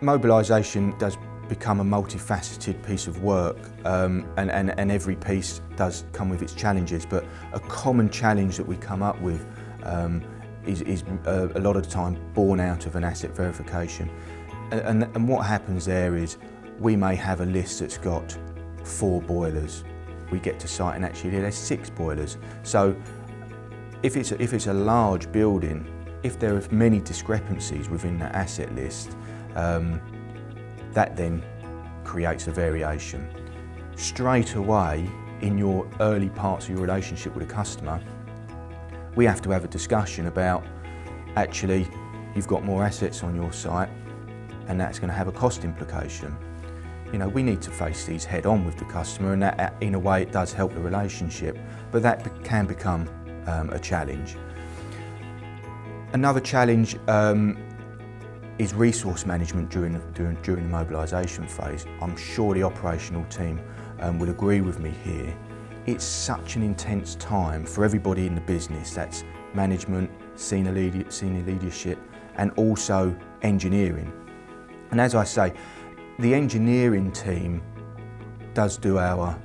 Mobilisation does become a multifaceted piece of work, and every piece does come with its challenges, but a common challenge that we come up with is a lot of the time born out of an asset verification. And what happens there is we may have a list that's got 4 boilers. We get to site and actually there's 6 boilers. So if it's a large building, if there are many discrepancies within that asset list, that then creates a variation. Straight away, in your early parts of your relationship with a customer, we have to have a discussion about, actually, you've got more assets on your site and that's going to have a cost implication. You know, we need to face these head on with the customer, and that in a way it does help the relationship, but that can become a challenge. Another challenge is resource management during the mobilisation phase. I'm sure the operational team would agree with me here. It's such an intense time for everybody in the business. That's management, senior leadership, and also engineering. And as I say, the engineering team does do our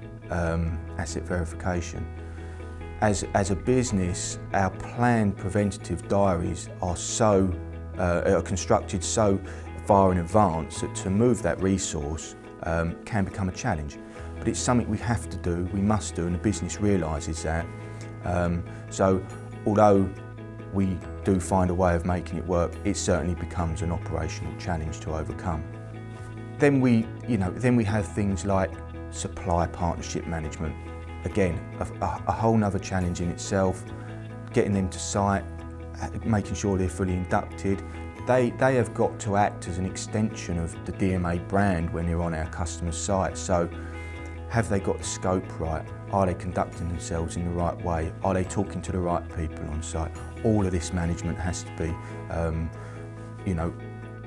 asset verification. As a business, our planned preventative diaries are constructed so far in advance that to move that resource can become a challenge. But it's something we have to do, we must do, and the business realises that. So although we do find a way of making it work, it certainly becomes an operational challenge to overcome. Then we have things like supply partnership management. Again, a whole nother challenge in itself, getting them to site, making sure they're fully inducted. They have got to act as an extension of the DMA brand when they're on our customer site. So have they got the scope right? Are they conducting themselves in the right way? Are they talking to the right people on site? All of this management has to be,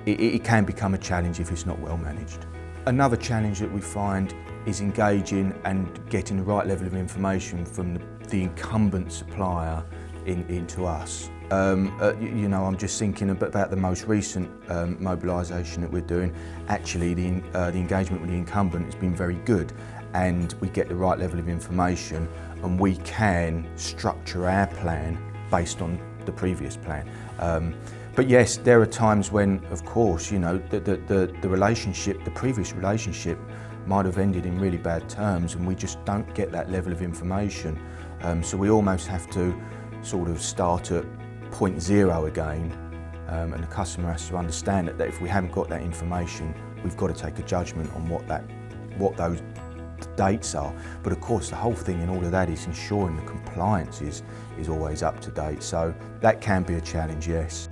it can become a challenge if it's not well managed. Another challenge that we find is engaging and getting the right level of information from the incumbent supplier into us. I'm just thinking about the most recent mobilisation that we're doing. Actually, the engagement with the incumbent has been very good, and we get the right level of information, and we can structure our plan based on the previous plan. But yes, there are times when, of course, the relationship, the previous relationship, might have ended in really bad terms, and we just don't get that level of information. So we almost have to sort of start at point zero again, and the customer has to understand that if we haven't got that information, we've got to take a judgment on what those dates are. But of course, the whole thing in all of that is ensuring the compliance is always up to date. So that can be a challenge, yes.